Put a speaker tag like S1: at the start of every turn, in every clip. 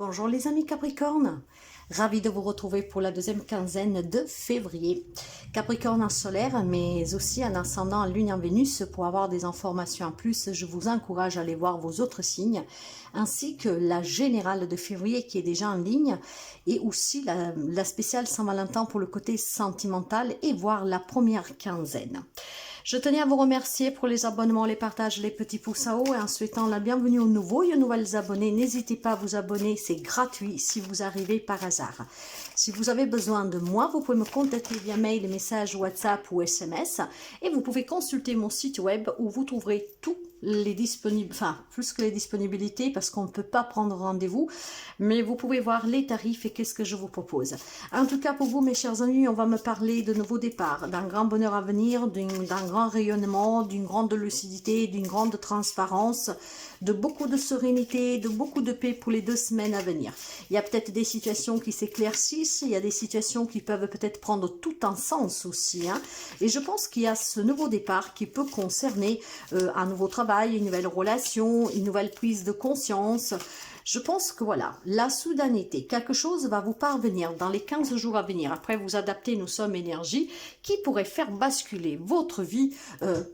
S1: Bonjour les amis Capricorne, ravi de vous retrouver pour la deuxième quinzaine de février. Capricorne en solaire, mais aussi en ascendant en Lune et en Vénus. Pour avoir des informations en plus, je vous encourage à aller voir vos autres signes, ainsi que la générale de février qui est déjà en ligne, et aussi la spéciale Saint-Valentin pour le côté sentimental, et voir la première quinzaine. Je tenais à vous remercier pour les abonnements, les partages, les petits pouces en haut, et en souhaitant la bienvenue aux nouveaux et aux nouvelles abonnés. N'hésitez pas à vous abonner, c'est gratuit si vous arrivez par hasard. Si vous avez besoin de moi, vous pouvez me contacter via mail, message, WhatsApp ou SMS, et vous pouvez consulter mon site web où vous trouverez tout les disponibles, enfin plus que les disponibilités parce qu'on ne peut pas prendre rendez-vous, mais vous pouvez voir les tarifs et qu'est-ce que je vous propose. En tout cas pour vous mes chers amis, on va me parler de nouveaux départs, d'un grand bonheur à venir, d'un grand rayonnement, d'une grande lucidité, d'une grande transparence, de beaucoup de sérénité, de beaucoup de paix pour les 2 semaines à venir. Il y a peut-être des situations qui s'éclaircissent, il y a des situations qui peuvent peut-être prendre tout un sens aussi, hein. Et je pense qu'il y a ce nouveau départ qui peut concerner un nouveau travail, une nouvelle relation, une nouvelle prise de conscience. Je pense que voilà, la soudanité, quelque chose va vous parvenir dans les 15 jours à venir. Après, vous adaptez, nous sommes énergie, qui pourrait faire basculer votre vie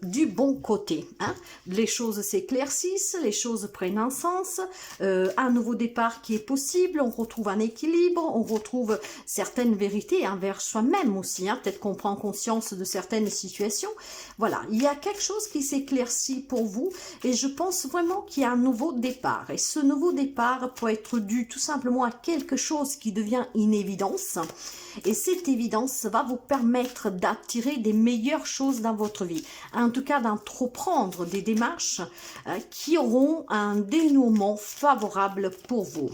S1: du bon côté, hein. Les choses s'éclaircissent, les choses prennent un sens, un nouveau départ qui est possible, on retrouve un équilibre, on retrouve certaines vérités envers soi-même aussi, hein. Peut-être qu'on prend conscience de certaines situations. Voilà, il y a quelque chose qui s'éclaircit pour vous et je pense vraiment qu'il y a un nouveau départ. Et ce nouveau départ peut être dû tout simplement à quelque chose qui devient une évidence. Et cette évidence va vous permettre d'attirer des meilleures choses dans votre vie. En tout cas, d'entreprendre des démarches qui auront un dénouement favorable pour vous.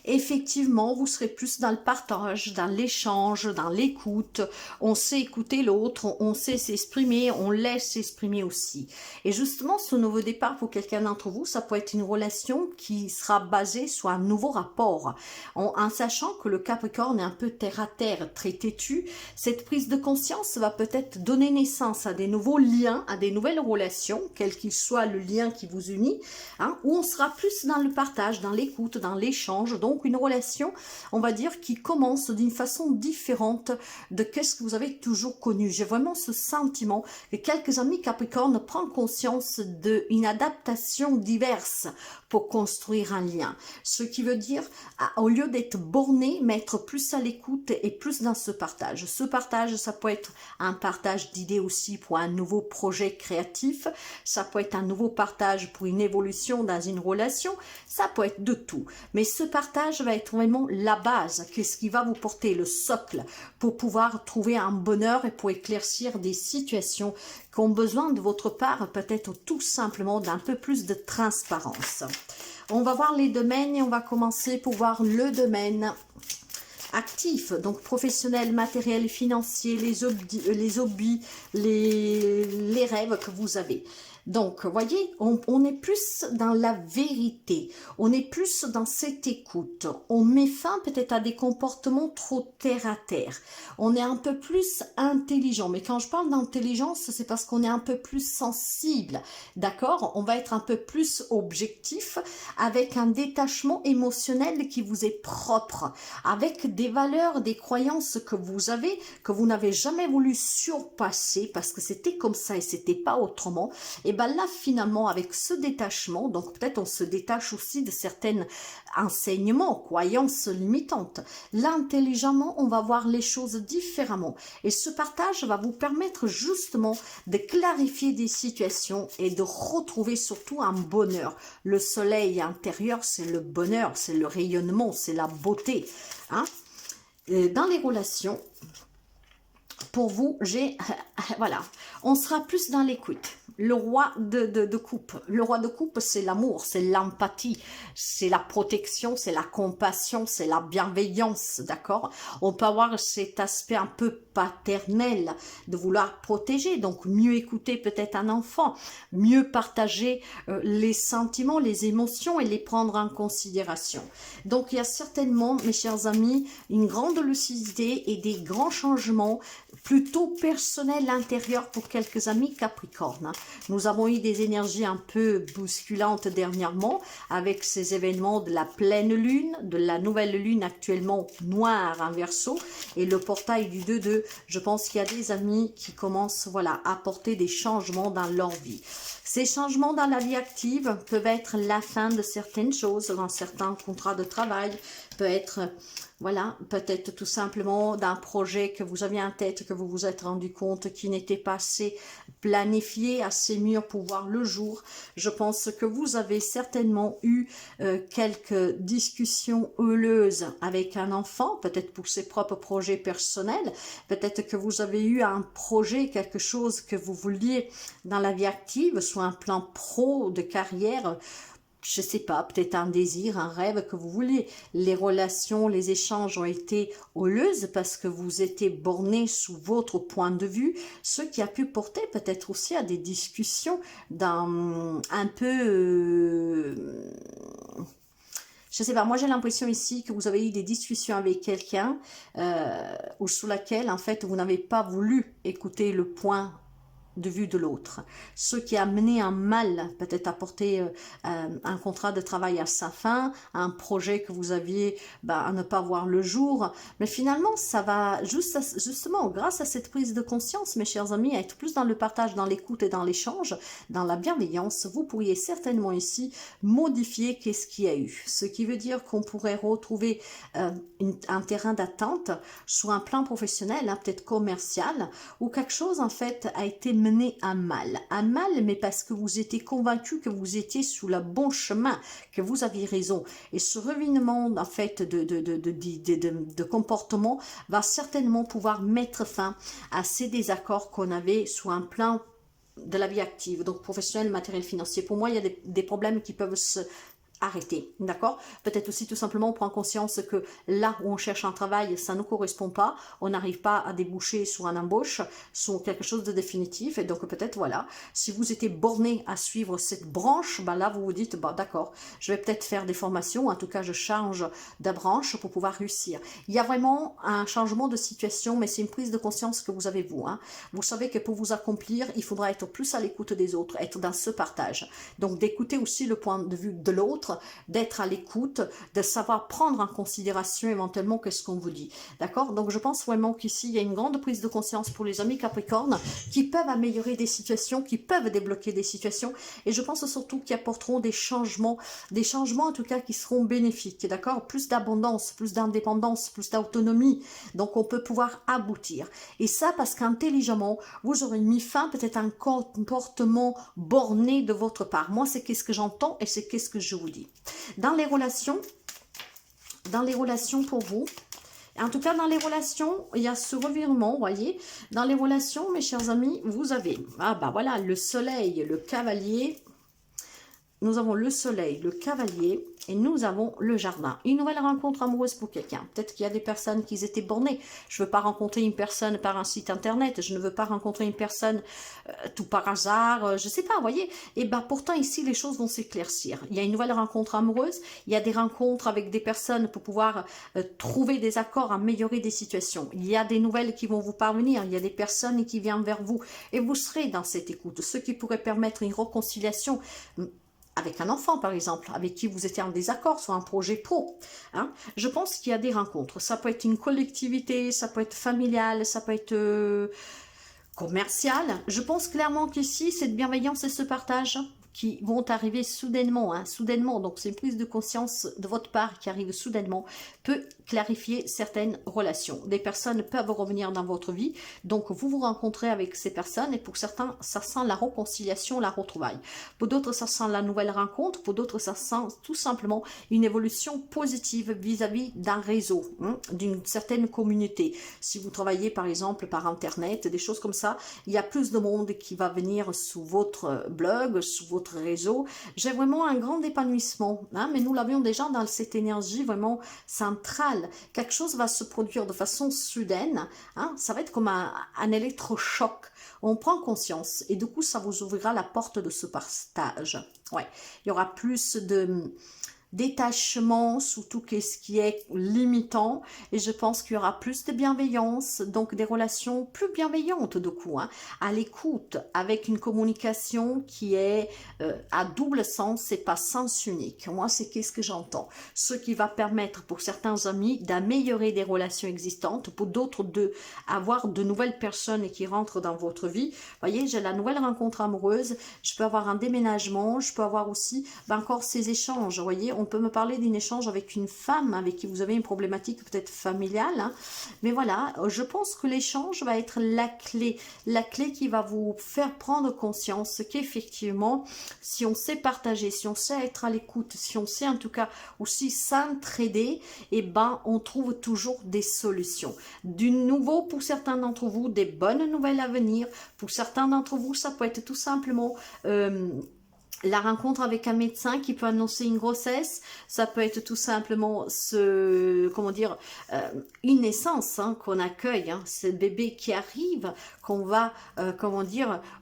S1: Effectivement, vous serez plus dans le partage, dans l'échange, dans l'écoute. On sait écouter l'autre, on sait s'exprimer, on laisse s'exprimer aussi. Et justement, ce nouveau départ pour quelqu'un d'entre vous, ça peut être une relation qui sera basée sur un nouveau rapport. En sachant que le Capricorne est un peu terre à terre, très têtu, cette prise de conscience va peut-être donner naissance à des nouveaux liens, à des nouvelles relations, quel qu'il soit le lien qui vous unit, hein, où on sera plus dans le partage, dans l'écoute, dans l'échange. Donc une relation, on va dire, qui commence d'une façon différente de ce que vous avez toujours connu. J'ai vraiment ce sentiment que quelques amis Capricorne prennent conscience d'une adaptation diverse pour construire un lien. Ce qui veut dire, au lieu d'être borné, mettre plus à l'écoute et plus dans ce partage. Ce partage, ça peut être un partage d'idées aussi pour un nouveau projet créatif, ça peut être un nouveau partage pour une évolution dans une relation, ça peut être de tout. Mais ce partage va être vraiment la base, qu'est-ce qui va vous porter le socle pour pouvoir trouver un bonheur et pour éclaircir des situations qui ont besoin de votre part, peut-être tout simplement d'un peu plus de transparence. On va voir les domaines et on va commencer pour voir le domaine actif, donc professionnel, matériel, financier, les hobbies, les rêves que vous avez. Donc, voyez, on est plus dans la vérité, on est plus dans cette écoute, on met fin peut-être à des comportements trop terre à terre, on est un peu plus intelligent, mais quand je parle d'intelligence, c'est parce qu'on est un peu plus sensible, d'accord? On va être un peu plus objectif, avec un détachement émotionnel qui vous est propre, avec des valeurs, des croyances que vous avez, que vous n'avez jamais voulu surpasser, parce que c'était comme ça et c'était pas autrement. Et bien là, finalement, avec ce détachement, donc peut-être on se détache aussi de certains enseignements, croyances limitantes. Là, intelligemment, on va voir les choses différemment. Et ce partage va vous permettre justement de clarifier des situations et de retrouver surtout un bonheur. Le soleil intérieur, c'est le bonheur, c'est le rayonnement, c'est la beauté, hein. Dans les relations, pour vous, voilà, on sera plus dans l'écoute. Le roi de coupe. Le roi de coupe, c'est l'amour, c'est l'empathie, c'est la protection, c'est la compassion, c'est la bienveillance, d'accord? On peut avoir cet aspect un peu paternel de vouloir protéger, donc mieux écouter peut-être un enfant, mieux partager les sentiments, les émotions et les prendre en considération. Donc il y a certainement, mes chers amis, une grande lucidité et des grands changements plutôt personnels intérieurs pour quelques amis Capricorne, hein. Nous avons eu des énergies un peu bousculantes dernièrement avec ces événements de la pleine lune, de la nouvelle lune actuellement noire en Verseau et le portail du 2-2. Je pense qu'il y a des amis qui commencent voilà, à apporter des changements dans leur vie. Ces changements dans la vie active peuvent être la fin de certaines choses, dans certains contrats de travail, peut être, voilà, peut-être tout simplement d'un projet que vous aviez en tête, que vous vous êtes rendu compte qui n'était pas assez planifié, assez mûr pour voir le jour. Je pense que vous avez certainement eu quelques discussions houleuses avec un enfant, peut-être pour ses propres projets personnels, peut-être que vous avez eu un projet, quelque chose que vous vouliez dans la vie active, soit un plan pro de carrière, je sais pas, peut-être un désir, un rêve que vous voulez. Les relations, les échanges ont été houleuses parce que vous étiez borné sous votre point de vue, ce qui a pu porter peut-être aussi à des discussions dans un peu... je sais pas, moi j'ai l'impression ici que vous avez eu des discussions avec quelqu'un ou sous laquelle en fait vous n'avez pas voulu écouter le point de vue de l'autre, ce qui a mené un mal, peut-être à porter un contrat de travail à sa fin, un projet que vous aviez à ne pas voir le jour, mais finalement ça va justement grâce à cette prise de conscience, mes chers amis, à être plus dans le partage, dans l'écoute et dans l'échange, dans la bienveillance, vous pourriez certainement ici modifier qu'est-ce qu'il y a eu, ce qui veut dire qu'on pourrait retrouver un terrain d'attente sur un plan professionnel, hein, peut-être commercial, où quelque chose en fait a été mené à mal, mais parce que vous étiez convaincu que vous étiez sous le bon chemin, que vous aviez raison. Et ce revirement en fait de comportement va certainement pouvoir mettre fin à ces désaccords qu'on avait sur un plan de la vie active, donc professionnel, matériel, financier. Pour moi, il y a des problèmes qui peuvent se arrêter, d'accord? Peut-être aussi tout simplement on prend conscience que là où on cherche un travail, ça ne correspond pas, on n'arrive pas à déboucher sur un embauche, sur quelque chose de définitif, et donc peut-être voilà, si vous étiez borné à suivre cette branche, là vous vous dites, d'accord, je vais peut-être faire des formations, en tout cas je change de branche pour pouvoir réussir. Il y a vraiment un changement de situation, mais c'est une prise de conscience que vous avez vous, hein. Vous savez que pour vous accomplir, il faudra être plus à l'écoute des autres, être dans ce partage, donc d'écouter aussi le point de vue de l'autre, d'être à l'écoute, de savoir prendre en considération éventuellement qu'est-ce qu'on vous dit. D'accord? Donc je pense vraiment qu'ici, il y a une grande prise de conscience pour les amis Capricorne qui peuvent améliorer des situations, qui peuvent débloquer des situations, et je pense surtout qu'ils apporteront des changements en tout cas qui seront bénéfiques. D'accord? Plus d'abondance, plus d'indépendance, plus d'autonomie. Donc on peut pouvoir aboutir. Et ça parce qu'intelligemment, vous aurez mis fin peut-être à un comportement borné de votre part. Moi, c'est qu'est-ce que j'entends et c'est qu'est-ce que je vous dis. Dans les relations pour vous, en tout cas dans les relations, il y a ce revirement, vous voyez, dans les relations, mes chers amis, vous avez, voilà, le soleil, le cavalier, nous avons le soleil, le cavalier, et nous avons le jardin. Une nouvelle rencontre amoureuse pour quelqu'un. Peut-être qu'il y a des personnes qui étaient bornées. Je ne veux pas rencontrer une personne par un site internet. Je ne veux pas rencontrer une personne tout par hasard. Je ne sais pas, vous voyez. Et pourtant, ici, les choses vont s'éclaircir. Il y a une nouvelle rencontre amoureuse. Il y a des rencontres avec des personnes pour pouvoir trouver des accords, améliorer des situations. Il y a des nouvelles qui vont vous parvenir. Il y a des personnes qui viennent vers vous. Et vous serez dans cette écoute. Ce qui pourrait permettre une réconciliation avec un enfant, par exemple, avec qui vous étiez en désaccord sur un projet pro. Hein. Je pense qu'il y a des rencontres. Ça peut être une collectivité, ça peut être familial, ça peut être commercial. Je pense clairement qu'ici, cette bienveillance et ce partage qui vont arriver soudainement, soudainement, donc c'est une prise de conscience de votre part qui arrive soudainement, peut clarifier certaines relations. Des personnes peuvent revenir dans votre vie, donc vous vous rencontrez avec ces personnes, et pour certains, ça sent la réconciliation, la retrouvaille. Pour d'autres, ça sent la nouvelle rencontre, pour d'autres, ça sent tout simplement une évolution positive vis-à-vis d'un réseau, d'une certaine communauté. Si vous travaillez par exemple par Internet, des choses comme ça, il y a plus de monde qui va venir sous votre blog, sous votre réseau. J'ai vraiment un grand épanouissement, mais nous l'avions déjà dans cette énergie vraiment centrale. Quelque chose va se produire de façon soudaine, ça va être comme un électrochoc. On prend conscience et du coup ça vous ouvrira la porte de ce partage. Ouais, il y aura plus détachement sur tout ce qui est limitant, et je pense qu'il y aura plus de bienveillance, donc des relations plus bienveillantes de coup, hein, à l'écoute, avec une communication qui est à double sens et pas sens unique. Moi, c'est qu'est-ce que j'entends, ce qui va permettre pour certains amis d'améliorer des relations existantes, pour d'autres de avoir de nouvelles personnes qui rentrent dans votre vie. Vous voyez, j'ai la nouvelle rencontre amoureuse, je peux avoir un déménagement, je peux avoir aussi encore ces échanges. Vous voyez, on peut me parler d'un échange avec une femme avec qui vous avez une problématique peut-être familiale, hein. Mais voilà, je pense que l'échange va être la clé qui va vous faire prendre conscience qu'effectivement, si on sait partager, si on sait être à l'écoute, si on sait en tout cas aussi s'entraider, et ben on trouve toujours des solutions. Du nouveau pour certains d'entre vous, des bonnes nouvelles à venir. Pour certains d'entre vous, ça peut être tout simplement la rencontre avec un médecin qui peut annoncer une grossesse, ça peut être tout simplement une naissance, hein, qu'on accueille, hein, ce bébé qui arrive, qu'on va,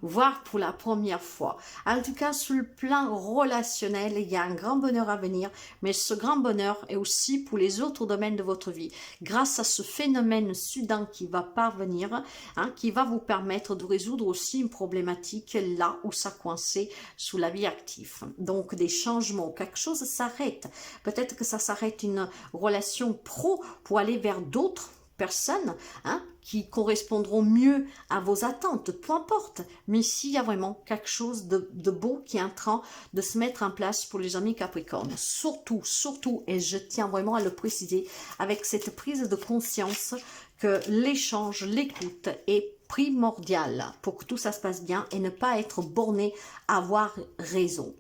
S1: voir pour la première fois. En tout cas, sur le plan relationnel, il y a un grand bonheur à venir, mais ce grand bonheur est aussi pour les autres domaines de votre vie, grâce à ce phénomène soudain qui va parvenir, hein, qui va vous permettre de résoudre aussi une problématique là où ça coincait sous la vie actif. Donc des changements, quelque chose s'arrête. Peut-être que ça s'arrête une relation pro pour aller vers d'autres personnes, hein, qui correspondront mieux à vos attentes, peu importe. Mais ici, il y a vraiment quelque chose de beau qui est en train de se mettre en place pour les amis Capricorne. Surtout, et je tiens vraiment à le préciser, avec cette prise de conscience que l'échange, l'écoute est primordial pour que tout ça se passe bien et ne pas être borné à avoir raison.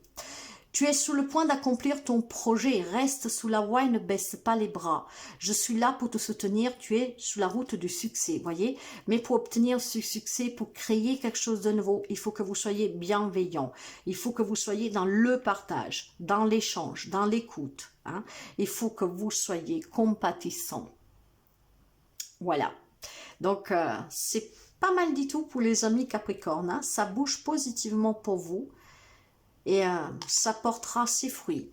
S1: Tu es sur le point d'accomplir ton projet, reste sous la voie et ne baisse pas les bras. Je suis là pour te soutenir, tu es sur la route du succès, voyez. Mais pour obtenir ce succès, pour créer quelque chose de nouveau, il faut que vous soyez bienveillant. Il faut que vous soyez dans le partage, dans l'échange, dans l'écoute, hein. Il faut que vous soyez compatissant. Voilà. Donc, c'est pas mal du tout pour les amis Capricorne, hein. Ça bouge positivement pour vous. Et ça portera ses fruits.